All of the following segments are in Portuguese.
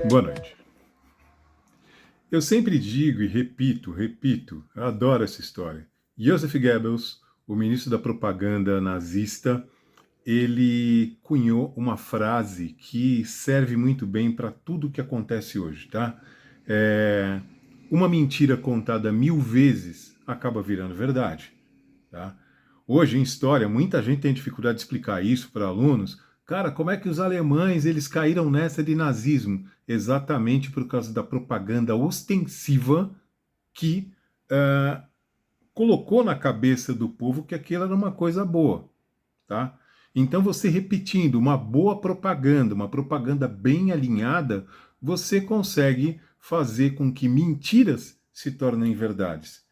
Boa noite. Eu sempre digo e repito, eu adoro essa história. Joseph Goebbels, o ministro da propaganda nazista, ele cunhou uma frase que serve muito bem para tudo que acontece hoje, tá? Uma mentira contada 1000 vezes acaba virando verdade, tá? Hoje, em história, muita gente tem dificuldade de explicar isso para alunos. Cara, como é que os alemães eles caíram nessa de nazismo? Exatamente por causa da propaganda ostensiva que colocou na cabeça do povo que aquilo era uma coisa boa, tá? Então você repetindo uma boa propaganda, uma propaganda bem alinhada, você consegue fazer com que mentiras se tornem verdades.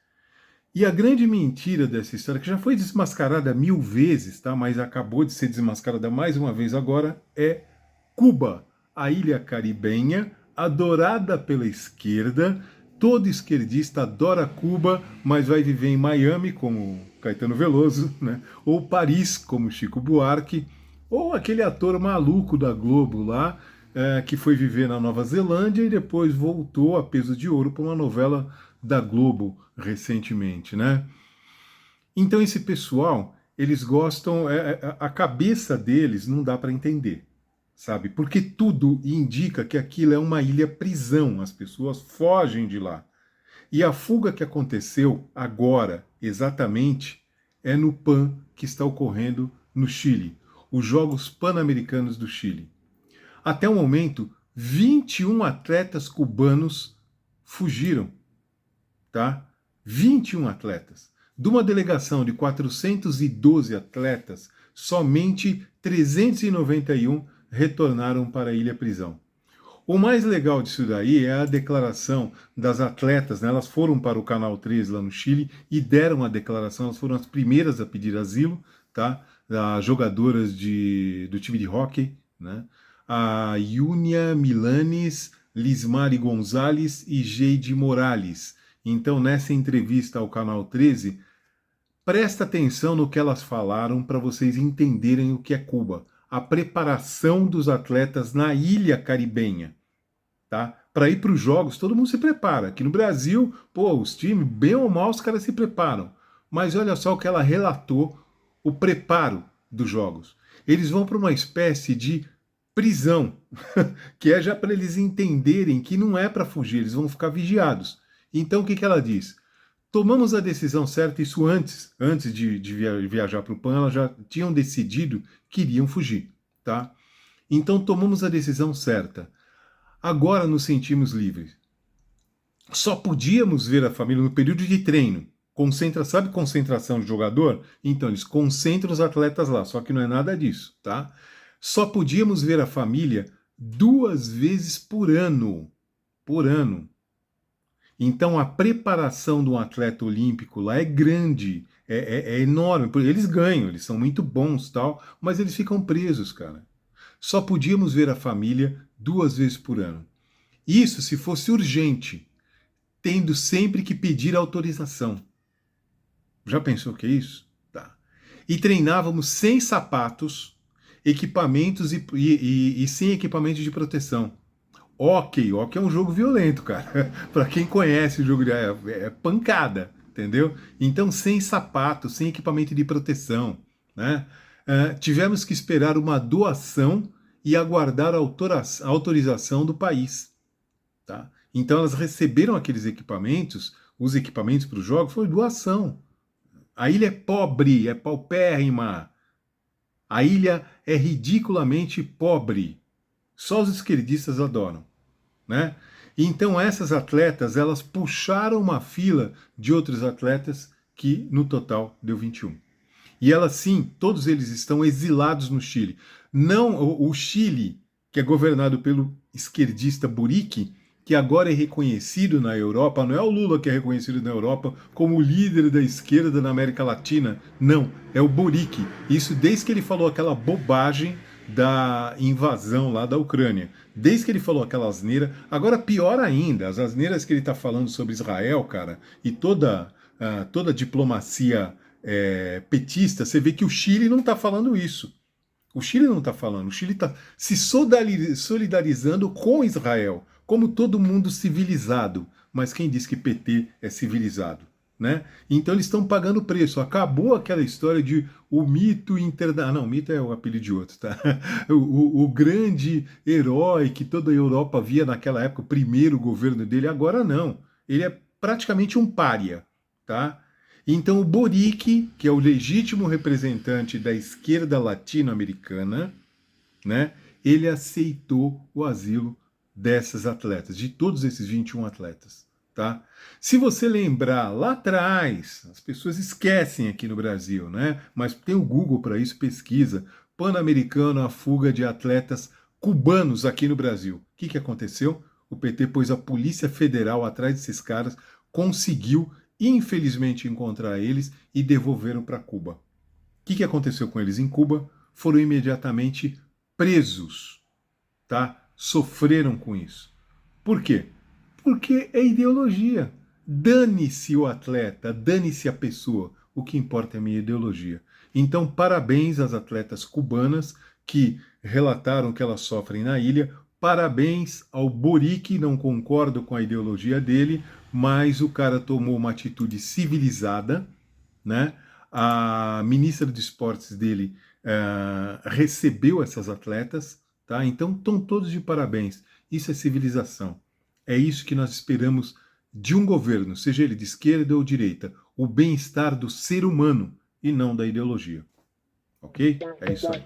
E a grande mentira dessa história, que já foi desmascarada 1000 vezes, tá? Mas acabou de ser desmascarada mais uma vez agora, é Cuba, a ilha caribenha, adorada pela esquerda. Todo esquerdista adora Cuba, mas vai viver em Miami, como Caetano Veloso, né? Ou Paris, como Chico Buarque, ou aquele ator maluco da Globo lá, que foi viver na Nova Zelândia e depois voltou a peso de ouro para uma novela da Globo recentemente, né? Então esse pessoal, eles gostam, a cabeça deles não dá para entender, sabe? Porque tudo indica que aquilo é uma ilha prisão, as pessoas fogem de lá. E a fuga que aconteceu agora, exatamente, é no PAN que está ocorrendo no Chile, os Jogos Pan-Americanos do Chile. Até o momento, 21 atletas cubanos fugiram, tá? 21 atletas. De uma delegação de 412 atletas, somente 391 retornaram para a ilha prisão. O mais legal disso daí é a declaração das atletas, né? Elas foram para o Canal 13 lá no Chile e deram a declaração, elas foram as primeiras a pedir asilo, tá? As jogadoras do time de hóquei, né? A Yunia Milanes, Lismari Gonzalez e Geide Morales. Então, nessa entrevista ao Canal 13, presta atenção no que elas falaram para vocês entenderem o que é Cuba. A preparação dos atletas na ilha caribenha, tá? Para ir para os jogos, todo mundo se prepara. Aqui no Brasil, pô, os times, bem ou mal, os caras se preparam. Mas olha só o que ela relatou, o preparo dos jogos. Eles vão para uma espécie de prisão, que é já para eles entenderem que não é para fugir, eles vão ficar vigiados. Então o que ela diz? Tomamos a decisão certa, isso antes de viajar para o PAN, elas já tinham decidido que iriam fugir, tá? Então tomamos a decisão certa. Agora nos sentimos livres. Só podíamos ver a família no período de treino. Sabe concentração de jogador? Então eles concentram os atletas lá, só que não é nada disso, tá? Só podíamos ver a família 2 vezes por ano. Por ano. Então a preparação de um atleta olímpico lá é grande, é enorme. Eles ganham, eles são muito bons, tal, mas eles ficam presos, cara. Só podíamos ver a família 2 vezes por ano. Isso se fosse urgente, tendo sempre que pedir autorização. Já pensou o que é isso? Tá. E treinávamos sem sapatos, equipamentos e sem equipamentos de proteção. Hóquei é um jogo violento, cara. Para quem conhece o jogo, é pancada, entendeu? Então, sem sapato, sem equipamento de proteção, né? Tivemos que esperar uma doação e aguardar a autorização do país, tá? Então, elas receberam aqueles equipamentos, os equipamentos para o jogo, foi doação. A ilha é pobre, é paupérrima. A ilha é ridiculamente pobre. Só os esquerdistas adoram, né? Então essas atletas, elas puxaram uma fila de outros atletas que no total deu 21. E elas sim, todos eles estão exilados no Chile. Não o Chile, que é governado pelo esquerdista Boric, que agora é reconhecido na Europa, não é o Lula que é reconhecido na Europa como o líder da esquerda na América Latina, não, é o Boric. Isso desde que ele falou aquela bobagem da invasão lá da Ucrânia. Desde que ele falou aquela asneira. Agora, pior ainda, as asneiras que ele está falando sobre Israel, cara, e toda a diplomacia petista, você vê que o Chile não está falando isso. O Chile não está falando. O Chile está se solidarizando com Israel, como todo mundo civilizado. Mas quem diz que PT é civilizado? Né? Então eles estão pagando preço. Acabou aquela história de o mito internacional. Não, mito é o apelido de outro, tá? O grande herói que toda a Europa via naquela época, o primeiro governo dele, agora não. Ele é praticamente um pária, tá? Então o Boric, que é o legítimo representante da esquerda latino-americana, né? Ele aceitou o asilo dessas atletas, de todos esses 21 atletas. Tá? Se você lembrar lá atrás, as pessoas esquecem aqui no Brasil, né? Mas tem o Google para isso, pesquisa. Pan-Americano, a fuga de atletas cubanos aqui no Brasil. O que aconteceu? O PT pôs a Polícia Federal atrás desses caras, conseguiu, infelizmente, encontrar eles e devolveram para Cuba. O que aconteceu com eles em Cuba? Foram imediatamente presos, tá? Sofreram com isso. Por quê? Porque é ideologia. Dane-se o atleta, dane-se a pessoa. O que importa é a minha ideologia. Então, parabéns às atletas cubanas que relataram que elas sofrem na ilha. Parabéns ao Boric, não concordo com a ideologia dele, mas o cara tomou uma atitude civilizada, né? A ministra de esportes dele recebeu essas atletas, tá? Então estão todos de parabéns. Isso é civilização. É isso que nós esperamos de um governo, seja ele de esquerda ou direita, o bem-estar do ser humano e não da ideologia. Ok? É isso aí.